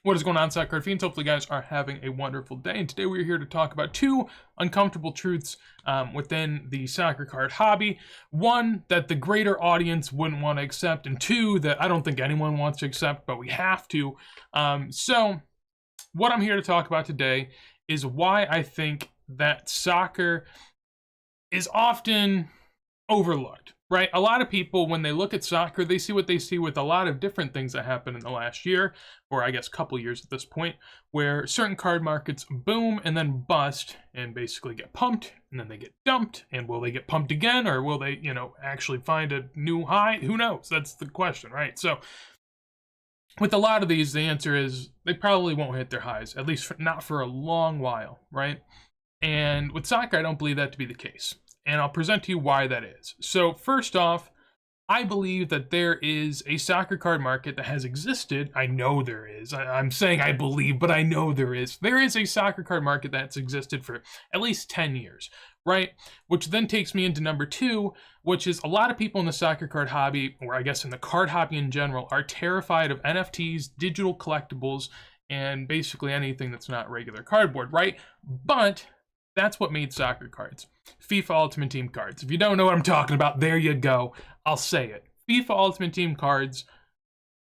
What is going on, soccer card fiends? Hopefully, you guys are having a wonderful day. And today, we're here to talk about two uncomfortable truths within the soccer card hobby. One, that the greater audience wouldn't want to accept, and two, that I don't think anyone wants to accept, but we have to. So, what I'm here to talk about today is why I think that soccer is often overlooked, right? A lot of people, when they look at soccer, they see what they see with a lot of different things that happened in the last year, or I guess couple years at this point, where certain card markets boom and then bust and basically get pumped, and then they get dumped. And will they get pumped again, or will they, actually find a new high? Who knows? That's the question, right? So with a lot of these, the answer is they probably won't hit their highs, at least not for a long while, right? And with soccer, I don't believe that to be the case. And I'll present to you why that is. So first off, I believe that there is a soccer card market that has existed. I know there is. I'm saying I believe, but I know there is. There is a soccer card market that's existed for at least 10 years, right? Which then takes me into number two, which is a lot of people in the soccer card hobby, or I guess in the card hobby in general, are terrified of NFTs, digital collectibles, and basically anything that's not regular cardboard, right? But that's what made soccer cards. FIFA Ultimate Team cards. If you don't know what I'm talking about, there you go. I'll say it. FIFA Ultimate Team cards,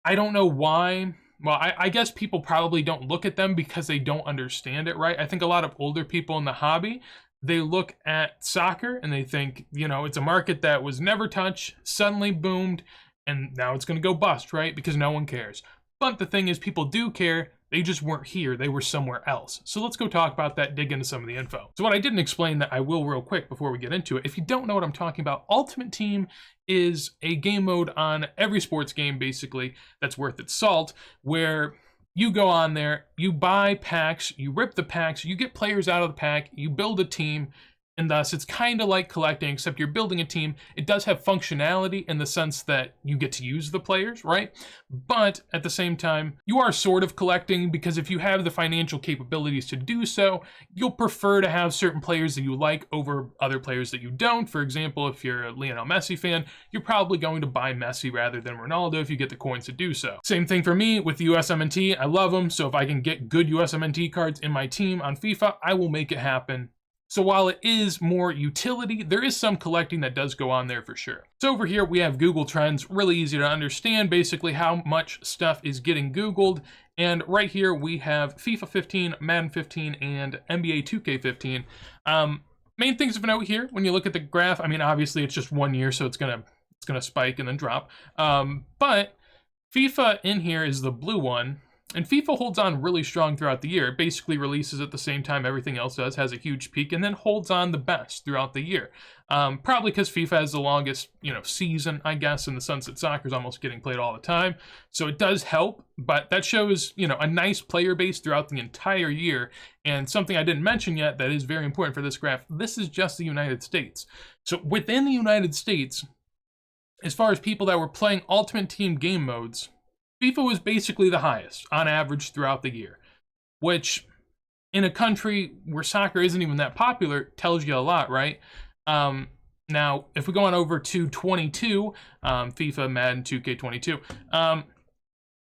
I don't know why. Well, I guess people probably don't look at them because they don't understand it, right? I think a lot of older people in the hobby, they look at soccer and they think, it's a market that was never touched, suddenly boomed, and now it's going to go bust, right? Because no one cares. But the thing is, people do care. They just weren't here. They were somewhere else. So let's go talk about that, dig into some of the info. So what I didn't explain that I will real quick before we get into it. If you don't know what I'm talking about, Ultimate Team is a game mode on every sports game, basically, that's worth its salt, where you go on there, you buy packs, you rip the packs, you get players out of the pack, you build a team, and thus it's kind of like collecting, except you're building a team. It does have functionality in the sense that you get to use the players, right? But at the same time, you are sort of collecting, because if you have the financial capabilities to do so, you'll prefer to have certain players that you like over other players that you don't. For example, if you're a Lionel Messi fan, you're probably going to buy Messi rather than Ronaldo if you get the coins to do so. Same thing for me with USMNT. I love them, so if I can get good USMNT cards in my team on FIFA, I will make it happen. So while it is more utility, there is some collecting that does go on there for sure. So over here we have Google Trends, really easy to understand basically how much stuff is getting Googled. And right here we have FIFA 15, Madden 15, and NBA 2K15. Main things of note here, when you look at the graph, I mean, obviously it's just 1 year, so it's gonna spike and then drop. But FIFA in here is the blue one. And FIFA holds on really strong throughout the year. It basically releases at the same time everything else does, has a huge peak, and then holds on the best throughout the year. Probably because FIFA has the longest, season, I guess, in the sense that soccer's almost getting played all the time. So it does help, but that shows, a nice player base throughout the entire year. And something I didn't mention yet that is very important for this graph, this is just the United States. So within the United States, as far as people that were playing Ultimate Team game modes, FIFA was basically the highest on average throughout the year, which in a country where soccer isn't even that popular tells you a lot, right? Now, if we go on over to 22, FIFA, Madden, 2K22,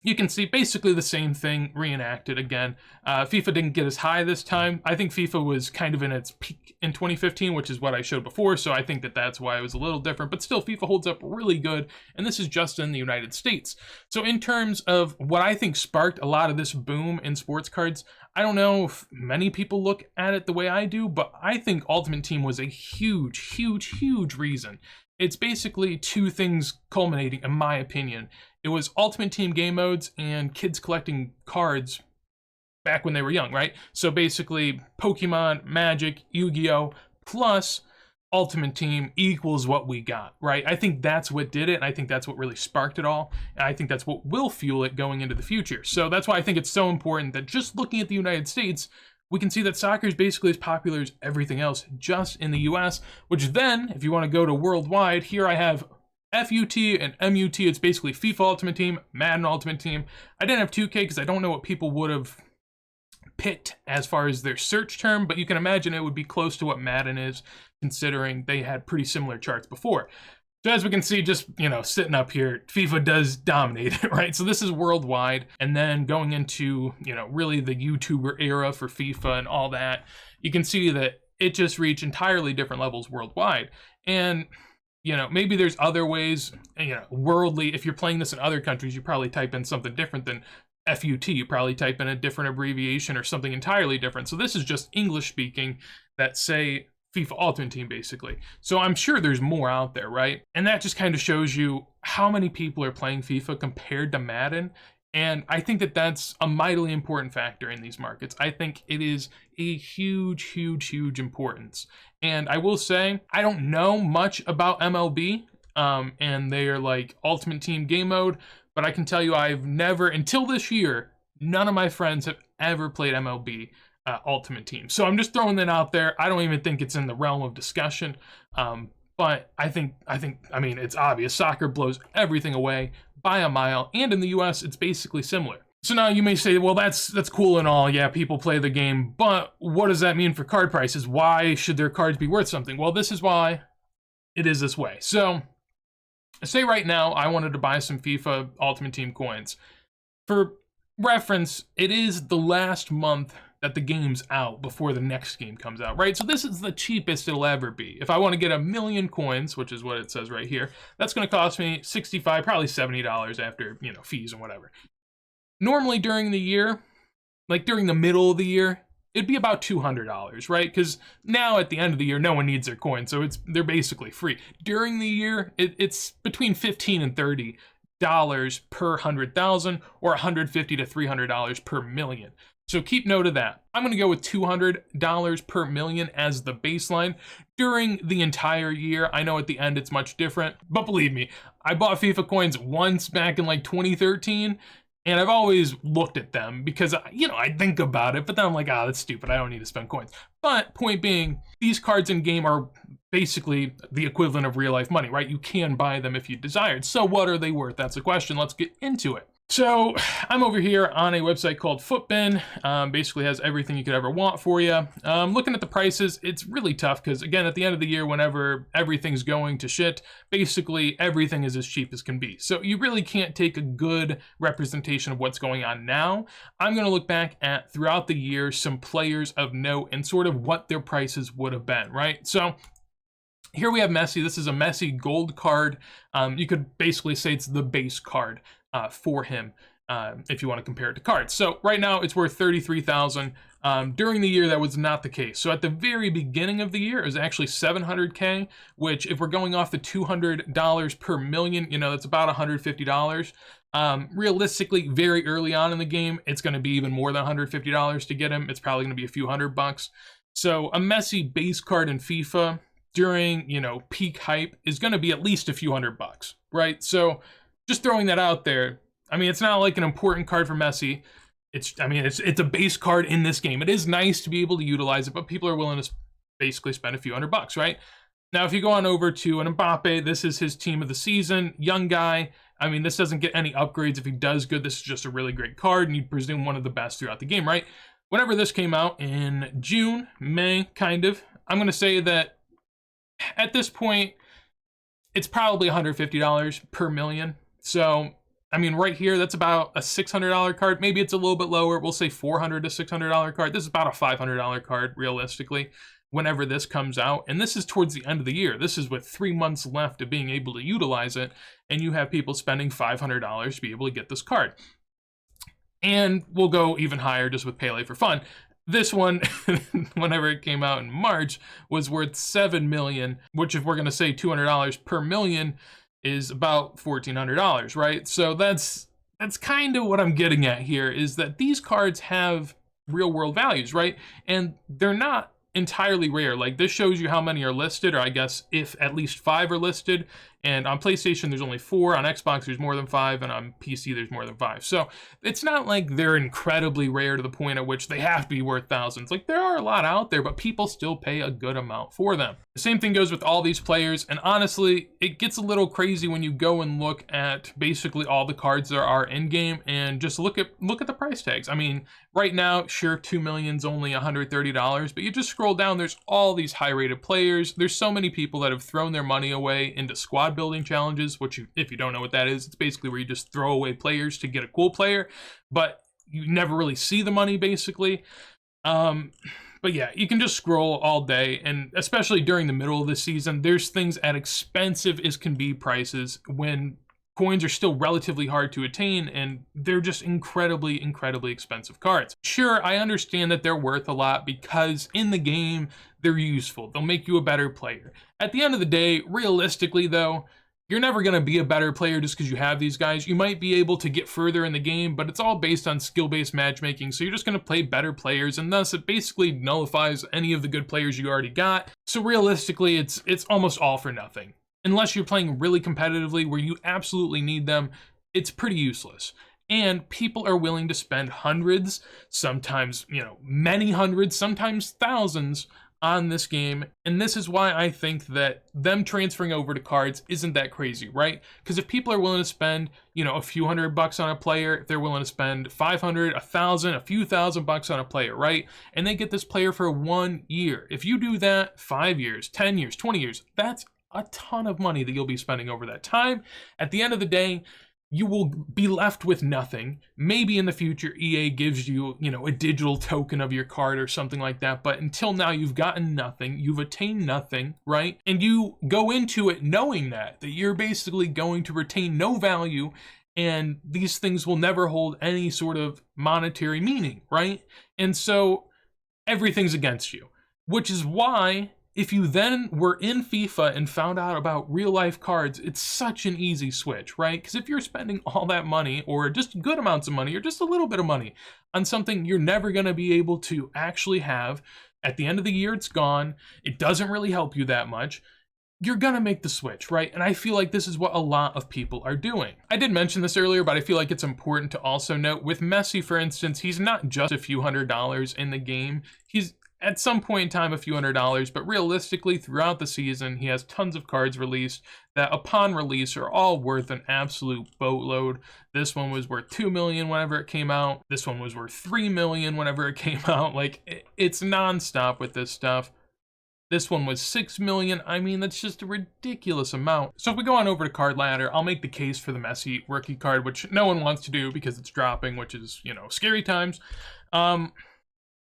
you can see basically the same thing reenacted again. FIFA didn't get as high this time. I think FIFA was kind of in its peak in 2015, which is what I showed before, so I think that that's why it was a little different. But still, FIFA holds up really good, and this is just in the United States. So in terms of what I think sparked a lot of this boom in sports cards, I don't know if many people look at it the way I do, but I think Ultimate Team was a huge, huge, huge reason. It's basically two things culminating, in my opinion. It was Ultimate Team game modes and kids collecting cards back when they were young, right? So basically, Pokemon, Magic, Yu-Gi-Oh! Plus Ultimate Team equals what we got, right? I think that's what did it, and I think that's what really sparked it all, and I think that's what will fuel it going into the future. So that's why I think it's so important that just looking at the United States, we can see that soccer is basically as popular as everything else just in the US, which then, if you want to go to worldwide, here I have FUT and MUT. It's basically FIFA Ultimate Team, Madden Ultimate Team. I didn't have 2K because I don't know what people would have picked as far as their search term, but you can imagine it would be close to what Madden is, considering they had pretty similar charts before. So as we can see, just, sitting up here, FIFA does dominate it, right? So this is worldwide. And then going into, really the YouTuber era for FIFA and all that, you can see that it just reached entirely different levels worldwide. And, maybe there's other ways, worldly, if you're playing this in other countries, you probably type in something different than FUT. You probably type in a different abbreviation or something entirely different. So this is just English speaking that say FIFA Ultimate Team, basically. So I'm sure there's more out there, right? And that just kind of shows you how many people are playing FIFA compared to Madden. And I think that that's a mightily important factor in these markets. I think it is a huge, huge, huge importance. And I will say, I don't know much about MLB and their like Ultimate Team game mode, but I can tell you I've never, until this year, none of my friends have ever played MLB. Ultimate Team. So I'm just throwing that out there. I don't even think it's in the realm of discussion. But I mean, it's obvious. Soccer blows everything away by a mile. And in the US, it's basically similar. So now you may say, well, that's cool and all. Yeah, people play the game. But what does that mean for card prices? Why should their cards be worth something? Well, this is why it is this way. So say right now, I wanted to buy some FIFA Ultimate Team coins. For reference, it is the last month that the game's out before the next game comes out, right? So this is the cheapest it'll ever be. If I want to get 1,000,000 coins, which is what it says right here, that's going to cost me $65, probably $70 after, fees and whatever. Normally during the year, like during the middle of the year, it'd be about $200, right? Because now at the end of the year, no one needs their coins, so they're basically free. During the year, it's between $15 and $30 per 100,000 or $150 to $300 per million. So keep note of that. I'm going to go with $200 per million as the baseline during the entire year. I know at the end it's much different, but believe me, I bought FIFA coins once back in like 2013, and I've always looked at them because, I think about it, but then I'm like, that's stupid. I don't need to spend coins. But point being, these cards in game are basically the equivalent of real life money, right? You can buy them if you desired. So what are they worth? That's the question. Let's get into it. So I'm over here on a website called Footbin. Basically has everything you could ever want for you. Looking at the prices, it's really tough because, again, at the end of the year, whenever everything's going to shit, basically everything is as cheap as can be. So you really can't take a good representation of what's going on now. I'm going to look back at, throughout the year, some players of note and sort of what their prices would have been, right? So here we have Messi. This is a Messi gold card. You could basically say it's the base card for him if you want to compare it to cards. So right now it's worth $33,000. During the year, that was not the case. So at the very beginning of the year, it was actually $700K, which if we're going off the $200 per million, that's about $150. Realistically, very early on in the game, it's going to be even more than $150 to get him. It's probably going to be a few $100. So a Messi base card in FIFA during, peak hype is going to be at least a few $100, right? So just throwing that out there. I mean, it's not like an important card for Messi. It's a base card in this game. It is nice to be able to utilize it, but people are willing to basically spend a few $100, right? Now, if you go on over to an Mbappe, this is his team of the season, young guy. I mean, this doesn't get any upgrades. If he does good, this is just a really great card, and you'd presume one of the best throughout the game, right? Whenever this came out in June, May, kind of, I'm going to say that at this point, it's probably $150 per million. So, I mean, right here, that's about a $600 card. Maybe it's a little bit lower. We'll say $400 to $600 card. This is about a $500 card, realistically, whenever this comes out. And this is towards the end of the year. This is with 3 months left of being able to utilize it. And you have people spending $500 to be able to get this card. And we'll go even higher just with Pele for fun. This one, whenever it came out in March, was worth $7 million, which if we're going to say $200 per million, is about $1,400, right? So that's kind of what I'm getting at here, is that these cards have real world values, right? And they're not entirely rare. Like, this shows you how many are listed, or I guess if at least 5 are listed. And on PlayStation, there's only 4. On Xbox, there's more than 5. And on PC, there's more than 5. So it's not like they're incredibly rare to the point at which they have to be worth thousands. Like, there are a lot out there, but people still pay a good amount for them. The same thing goes with all these players. And honestly, it gets a little crazy when you go and look at basically all the cards there are in game and just look at the price tags. I mean, right now, sure, 2 million's only $130, but you just scroll down, there's all these high rated players. There's so many people that have thrown their money away into squad squad building challenges, which if you don't know what that is, it's basically where you just throw away players to get a cool player, but you never really see the money basically. But yeah, you can just scroll all day, and especially during the middle of the season, there's things at expensive as can be prices when coins are still relatively hard to attain, and they're just incredibly, incredibly expensive cards. Sure, I understand that they're worth a lot because in the game, they're useful. They'll make you a better player. At the end of the day, realistically though, you're never going to be a better player just because you have these guys. You might be able to get further in the game, but it's all based on skill-based matchmaking, so you're just going to play better players, and thus it basically nullifies any of the good players you already got. So realistically, it's almost all for nothing. Unless you're playing really competitively where you absolutely need them, it's pretty useless. And people are willing to spend hundreds, sometimes, many hundreds, sometimes thousands on this game, and this is why I think that them transferring over to cards isn't that crazy, right? Because if people are willing to spend, a few $100 on a player, if they're willing to spend 500, 1,000, a few $1,000 on a player, right? And they get this player for 1 year. If you do that 5 years, 10 years, 20 years, that's a ton of money that you'll be spending over that time. At the end of the day, you will be left with nothing. Maybe in the future, EA gives you, a digital token of your card or something like that. But until now, you've gotten nothing. You've attained nothing, right? And you go into it knowing that you're basically going to retain no value, and these things will never hold any sort of monetary meaning, right? And so everything's against you, which is why if you then were in FIFA and found out about real life cards, it's such an easy switch, right? Because if you're spending all that money or just good amounts of money or just a little bit of money on something you're never going to be able to actually have, at the end of the year it's gone, it doesn't really help you that much, you're going to make the switch, right? And I feel like this is what a lot of people are doing. I did mention this earlier, but I feel like it's important to also note with Messi, for instance, he's not just a few $100s in the game. He's at some point in time a few $100s, but realistically throughout the season he has tons of cards released that upon release are all worth an absolute boatload. This one was worth 2 million whenever it came out. This one was worth 3 million whenever it came out. Like, it's nonstop with this stuff. This one was 6 million. I mean, that's just a ridiculous amount. So if we go on over to Card Ladder, I'll make the case for the Messi rookie card, which no one wants to do because it's dropping, which is, scary times.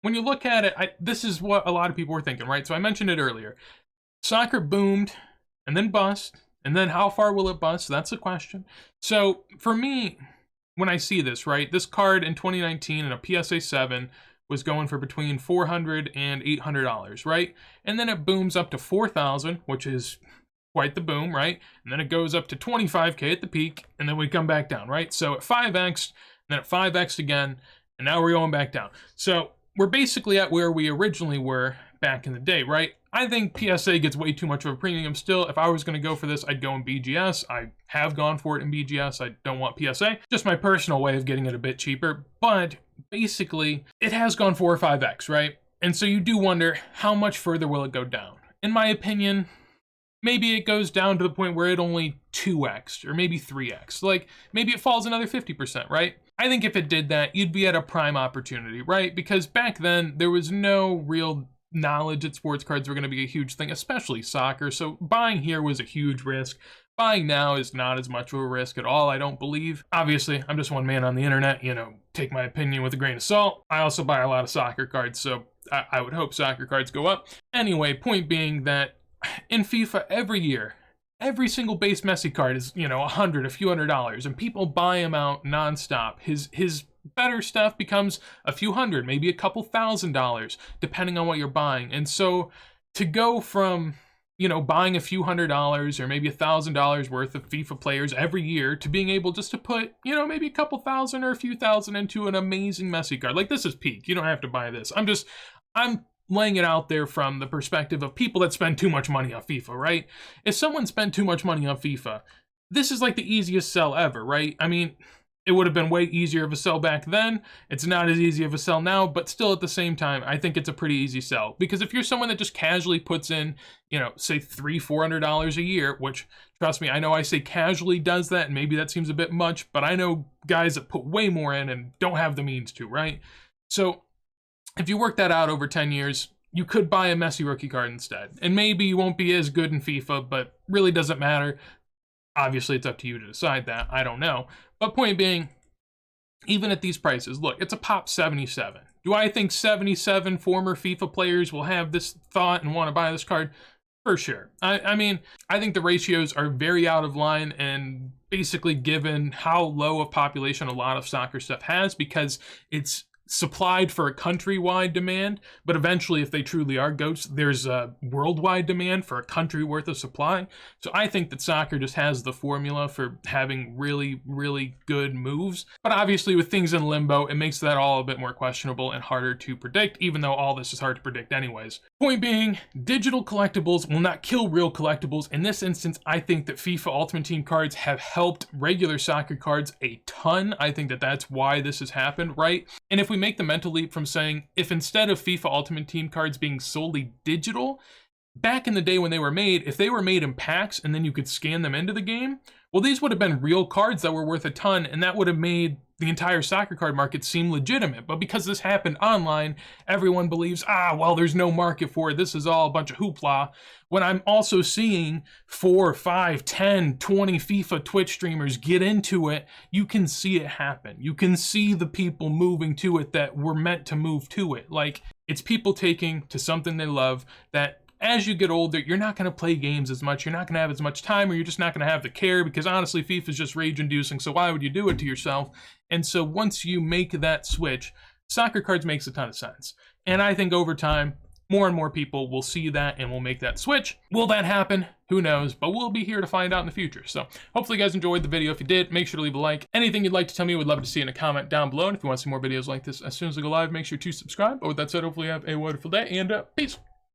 When you look at it, this is what a lot of people were thinking, right? So I mentioned it earlier. Soccer boomed and then bust, and then how far will it bust? That's the question. So for me, when I see this, right, this card in 2019 in a PSA 7 was going for between $400 and $800, right? And then it booms up to 4,000, which is quite the boom, right? And then it goes up to 25K at the peak, and then we come back down, right? So at 5x, and then at 5x again, and now we're going back down. So we're basically at where we originally were back in the day, right? I think PSA gets way too much of a premium still. If I was going to go for this, I'd go in BGS. I have gone for it in BGS. I don't want PSA. Just my personal way of getting it a bit cheaper. But basically, it has gone 4 or 5x, right? And so you do wonder, how much further will it go down? In my opinion, maybe it goes down to the point where it only 2x or maybe 3x. Like, maybe it falls another 50%, right? I think if it did that, you'd be at a prime opportunity, right? Because back then, there was no real knowledge that sports cards were going to be a huge thing, especially soccer. So buying here was a huge risk. Buying now is not as much of a risk at all, I don't believe. Obviously, I'm just one man on the internet, take my opinion with a grain of salt. I also buy a lot of soccer cards, so I would hope soccer cards go up. Anyway, point being that in FIFA every year, every single base Messi card is, $100, a few $100s, and people buy him out nonstop. His better stuff becomes a few hundred, maybe a couple $1,000s, depending on what you're buying. And so to go from, buying a few $100s or maybe $1,000 worth of FIFA players every year to being able just to put, maybe a couple thousand or a few thousand into an amazing Messi card. Like, this is peak. You don't have to buy this. I'm laying it out there from the perspective of people that spend too much money on FIFA, right? If someone spent too much money on FIFA, this is like the easiest sell ever, right? I mean, it would have been way easier of a sell back then. It's not as easy of a sell now, but still at the same time, I think it's a pretty easy sell. Because if you're someone that just casually puts in, say $300-400 a year, which, trust me, I know I say casually does that, and maybe that seems a bit much, but I know guys that put way more in and don't have the means to, right? So if you work that out over 10 years, you could buy a Messi rookie card instead. And maybe you won't be as good in FIFA, but really doesn't matter. Obviously, it's up to you to decide that. I don't know. But point being, even at these prices, look, it's a pop 77. Do I think 77 former FIFA players will have this thought and want to buy this card? For sure. I mean, I think the ratios are very out of line, and basically given how low of population a lot of soccer stuff has, because it's supplied for a countrywide demand, but eventually if they truly are GOATs, there's a worldwide demand for a country worth of supply. So I think that soccer just has the formula for having really, really good moves. But obviously with things in limbo, it makes that all a bit more questionable and harder to predict, even though all this is hard to predict anyways. Point being, digital collectibles will not kill real collectibles. In this instance, I think that FIFA Ultimate Team cards have helped regular soccer cards a ton. I think that that's why this has happened, right? And if we make the mental leap from saying, if instead of FIFA Ultimate Team cards being solely digital, back in the day when they were made, if they were made in packs and then you could scan them into the game, well, these would have been real cards that were worth a ton, and that would have made the entire soccer card market seem legitimate. But because this happened online, everyone believes, well, there's no market for it. This is all a bunch of hoopla. When I'm also seeing 4, 5, 10, 20 FIFA Twitch streamers get into it, you can see it happen. You can see the people moving to it that were meant to move to it. Like, it's people taking to something they love that as you get older, you're not going to play games as much, you're not going to have as much time, or you're just not going to have the care, because honestly, FIFA is just rage-inducing, so why would you do it to yourself? And so once you make that switch, soccer cards makes a ton of sense. And I think over time, more and more people will see that and will make that switch. Will that happen? Who knows? But we'll be here to find out in the future. So hopefully you guys enjoyed the video. If you did, make sure to leave a like. Anything you'd like to tell me, would love to see in a comment down below. And if you want to see more videos like this as soon as I go live, make sure to subscribe. But with that said, hopefully you have a wonderful day, and peace.